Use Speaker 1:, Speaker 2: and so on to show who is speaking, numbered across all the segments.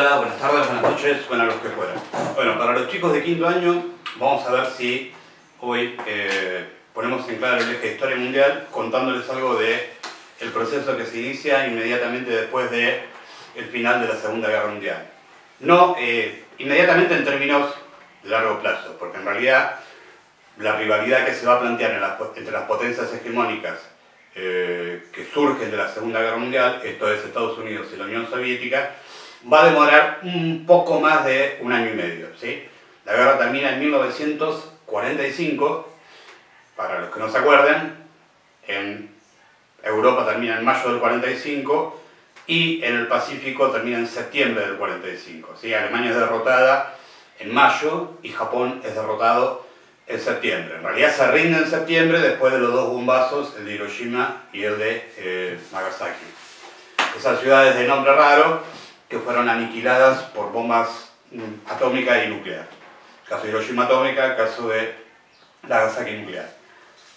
Speaker 1: Hola, buenas tardes, buenas noches, bueno, los que fueran. Bueno, para los chicos de quinto año, vamos a ver si hoy ponemos en claro el eje de historia mundial contándoles algo de el proceso que se inicia inmediatamente después de el final de la Segunda Guerra Mundial. No inmediatamente en términos de largo plazo, porque en realidad la rivalidad que se va a plantear entre las potencias hegemónicas que surgen de la Segunda Guerra Mundial, esto es Estados Unidos y la Unión Soviética, va a demorar un poco más de un año y medio, ¿sí? La guerra termina en 1945, para los que no se acuerden, en Europa termina en mayo del 45 y en el Pacífico termina en septiembre del 45, ¿sí? Alemania es derrotada en mayo y Japón es derrotado en septiembre. En realidad se rinde en septiembre después de los dos bombazos, el de Hiroshima y el de Nagasaki. Esas ciudades de nombre raro que fueron aniquiladas por bombas atómicas y nucleares. Caso de Hiroshima atómica, caso de Nagasaki nuclear.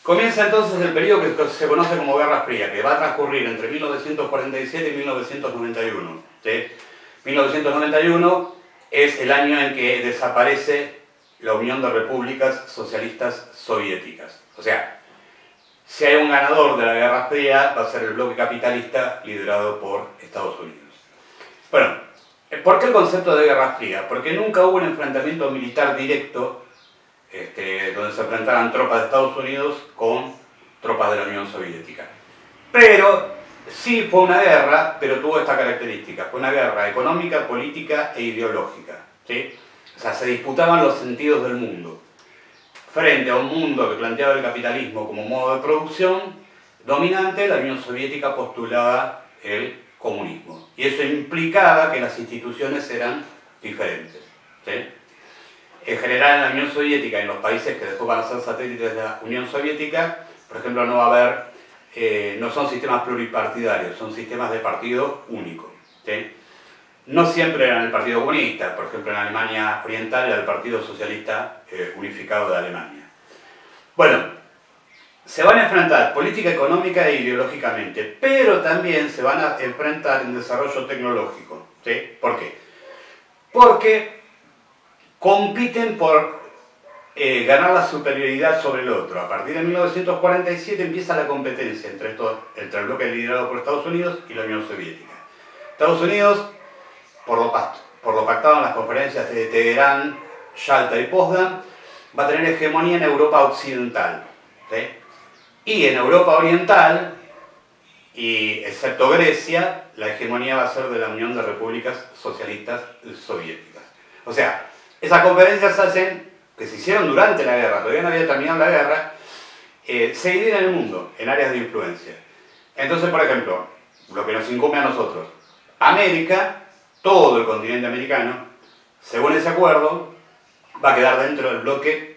Speaker 1: Comienza entonces el periodo que se conoce como Guerra Fría, que va a transcurrir entre 1947 y 1991. ¿Sí? 1991 es el año en que desaparece la Unión de Repúblicas Socialistas Soviéticas. O sea, si hay un ganador de la Guerra Fría, va a ser el bloque capitalista liderado por Estados Unidos. Bueno, ¿por qué el concepto de Guerra Fría? Porque nunca hubo un enfrentamiento militar directo donde se enfrentaran tropas de Estados Unidos con tropas de la Unión Soviética. Pero sí fue una guerra, pero tuvo esta característica. Fue una guerra económica, política e ideológica, ¿sí? O sea, se disputaban los sentidos del mundo. Frente a un mundo que planteaba el capitalismo como modo de producción dominante, la Unión Soviética postulaba el comunismo. Y eso implicaba que las instituciones eran diferentes, ¿sí? En general, en la Unión Soviética y en los países que después van a ser satélites de la Unión Soviética, por ejemplo, no va a haber, no son sistemas pluripartidarios, son sistemas de partido único, ¿sí? No siempre eran el Partido Comunista, por ejemplo en Alemania Oriental era el Partido Socialista Unificado de Alemania. Bueno, se van a enfrentar política económica e ideológicamente, pero también se van a enfrentar en desarrollo tecnológico, ¿sí? ¿Por qué? Porque compiten por ganar la superioridad sobre el otro. A partir de 1947 empieza la competencia entre el bloque liderado por Estados Unidos y la Unión Soviética. Estados Unidos, por lo pactado en las conferencias de Teherán, Yalta y Potsdam, va a tener hegemonía en Europa occidental, ¿sí? Y en Europa oriental, y excepto Grecia, la hegemonía va a ser de la Unión de Repúblicas Socialistas Soviéticas. O sea, esas conferencias que se hicieron durante la guerra, todavía no había terminado la guerra, se dividen el mundo en áreas de influencia. Entonces, por ejemplo, lo que nos incumbe a nosotros, América, todo el continente americano, según ese acuerdo, va a quedar dentro del bloque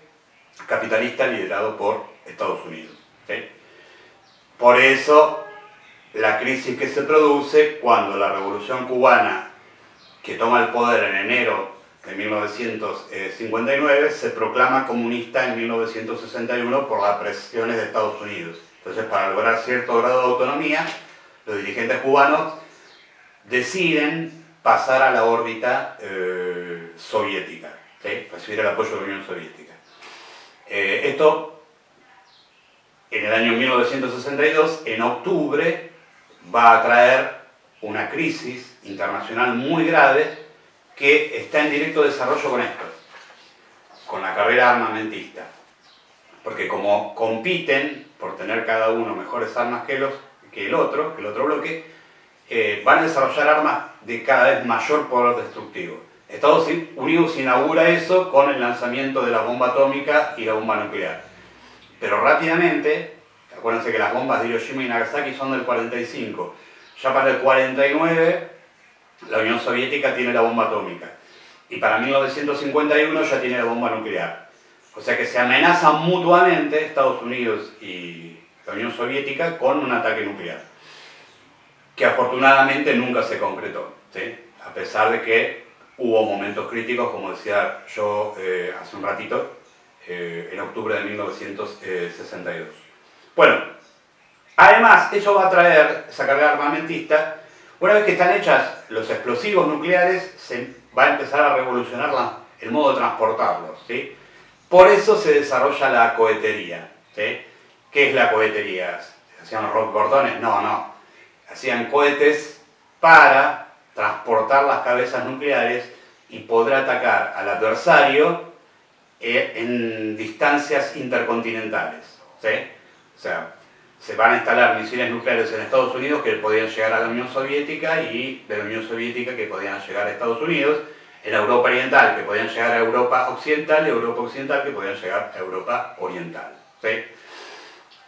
Speaker 1: capitalista liderado por Estados Unidos, ¿sí? Por eso, la crisis que se produce cuando la Revolución Cubana, que toma el poder en enero de 1959, se proclama comunista en 1961 por las presiones de Estados Unidos. Entonces, para lograr cierto grado de autonomía, los dirigentes cubanos deciden pasar a la órbita soviética, ¿sí? Recibir el apoyo de la Unión Soviética. Esto, en el año 1962, en octubre, va a traer una crisis internacional muy grave que está en directo desarrollo con esto, con la carrera armamentista. Porque como compiten por tener cada uno mejores armas que el otro bloque, van a desarrollar armas de cada vez mayor poder destructivo. Estados Unidos inaugura eso con el lanzamiento de la bomba atómica y la bomba nuclear. Pero rápidamente, acuérdense que las bombas de Hiroshima y Nagasaki son del 45, ya para el 49 la Unión Soviética tiene la bomba atómica y para 1951 ya tiene la bomba nuclear. O sea que se amenazan mutuamente Estados Unidos y la Unión Soviética con un ataque nuclear, que afortunadamente nunca se concretó, ¿sí? A pesar de que hubo momentos críticos, como decía yo hace un ratito, en octubre de 1962. Bueno, además eso va a traer, esa carga armamentista, Una vez que están hechas los explosivos nucleares, se va a empezar a revolucionar el modo de transportarlos, ¿sí? Por eso se desarrolla la cohetería, ¿sí? ¿Qué es la cohetería? ¿Hacían bordones? No. Hacían cohetes para transportar las cabezas nucleares y poder atacar al adversario en distancias intercontinentales, ¿sí? O sea, se van a instalar misiles nucleares en Estados Unidos que podían llegar a la Unión Soviética y de la Unión Soviética que podían llegar a Estados Unidos, en Europa Oriental que podían llegar a Europa Occidental y Europa Occidental que podían llegar a Europa Oriental, ¿sí?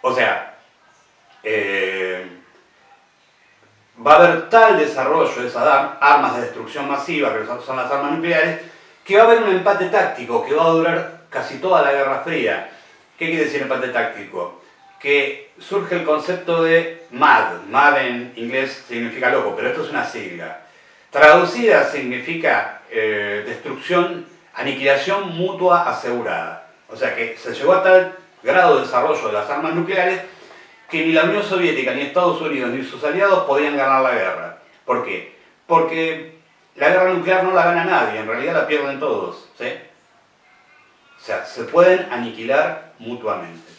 Speaker 1: O sea, va a haber tal desarrollo de esas armas de destrucción masiva, que son las armas nucleares, que va a haber un empate táctico que va a durar casi toda la Guerra Fría. ¿Qué quiere decir empate táctico? Que surge el concepto de MAD. MAD en inglés significa loco, pero esto es una sigla. Traducida significa destrucción, aniquilación mutua asegurada. O sea que se llegó a tal grado de desarrollo de las armas nucleares que ni la Unión Soviética, ni Estados Unidos, ni sus aliados podían ganar la guerra. ¿Por qué? Porque la guerra nuclear no la gana nadie, en realidad la pierden todos, ¿sí? O sea, se pueden aniquilar mutuamente.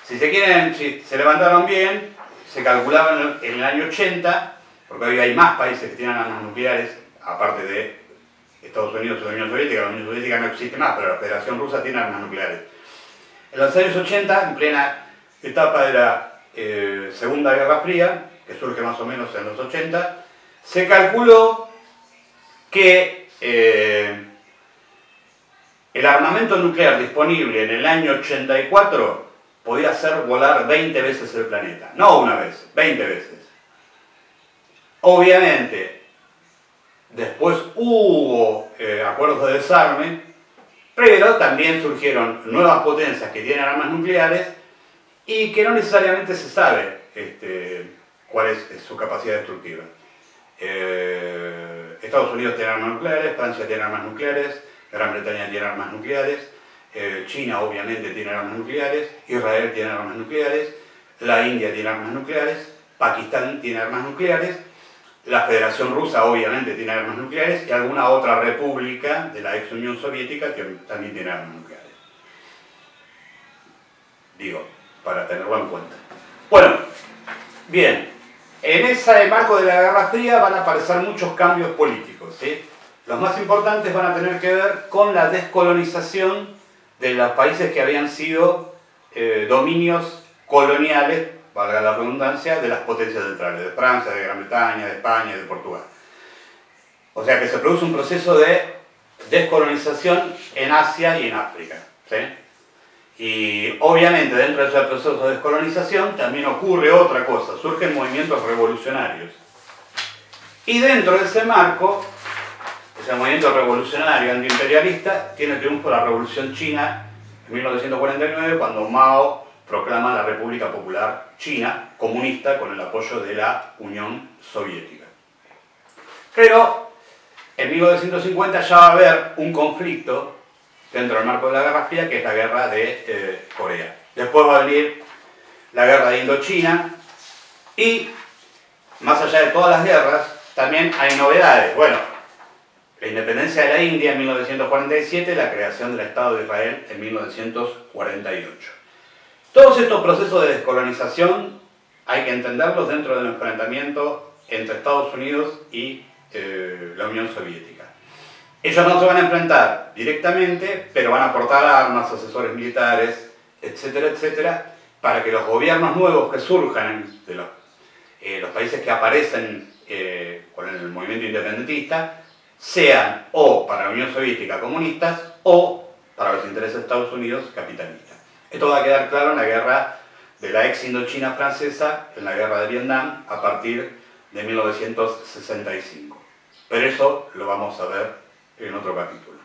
Speaker 1: Si se levantaron bien, se calculaban en el año 80, porque hoy hay más países que tienen armas nucleares, aparte de Estados Unidos o la Unión Soviética no existe más, pero la Federación Rusa tiene armas nucleares. En los años 80, en plena etapa de la Segunda Guerra Fría, que surge más o menos en los 80, se calculó que el armamento nuclear disponible en el año 84 podía hacer volar 20 veces el planeta. No una vez, 20 veces. Obviamente, después hubo acuerdos de desarme, pero también surgieron nuevas potencias que tienen armas nucleares y que no necesariamente se sabe cuál es su capacidad destructiva. Estados Unidos tiene armas nucleares, Francia tiene armas nucleares, Gran Bretaña tiene armas nucleares, China obviamente tiene armas nucleares, Israel tiene armas nucleares, la India tiene armas nucleares, Pakistán tiene armas nucleares, la Federación Rusa obviamente tiene armas nucleares y alguna otra república de la ex Unión Soviética que también tiene armas nucleares. Digo, para tenerlo en cuenta. Bueno, bien, en ese marco de la Guerra Fría van a aparecer muchos cambios políticos, ¿sí? Los más importantes van a tener que ver con la descolonización de los países que habían sido dominios coloniales, valga la redundancia, de las potencias centrales, de Francia, de Gran Bretaña, de España y de Portugal. O sea que se produce un proceso de descolonización en Asia y en África, ¿sí? Y obviamente dentro de ese proceso de descolonización también ocurre otra cosa, surgen movimientos revolucionarios. Y dentro de ese marco, ese movimiento revolucionario antiimperialista tiene triunfo la Revolución China en 1949, cuando Mao proclama la República Popular China comunista con el apoyo de la Unión Soviética. Pero en 1950 ya va a haber un conflicto dentro del marco de la Guerra Fría, que es la guerra de Corea. Después va a venir la guerra de Indochina y, más allá de todas las guerras, también hay novedades. Bueno, la independencia de la India en 1947, la creación del Estado de Israel en 1948. Todos estos procesos de descolonización hay que entenderlos dentro del enfrentamiento entre Estados Unidos y la Unión Soviética. Ellos no se van a enfrentar directamente, pero van a aportar armas, asesores militares, etcétera, etcétera, para que los gobiernos nuevos que surjan de los países que aparecen con el movimiento independentista sean o para la Unión Soviética comunistas o para los intereses de Estados Unidos capitalistas. Esto va a quedar claro en la guerra de la ex Indochina francesa, en la guerra de Vietnam, a partir de 1965. Pero eso lo vamos a ver en otro capítulo.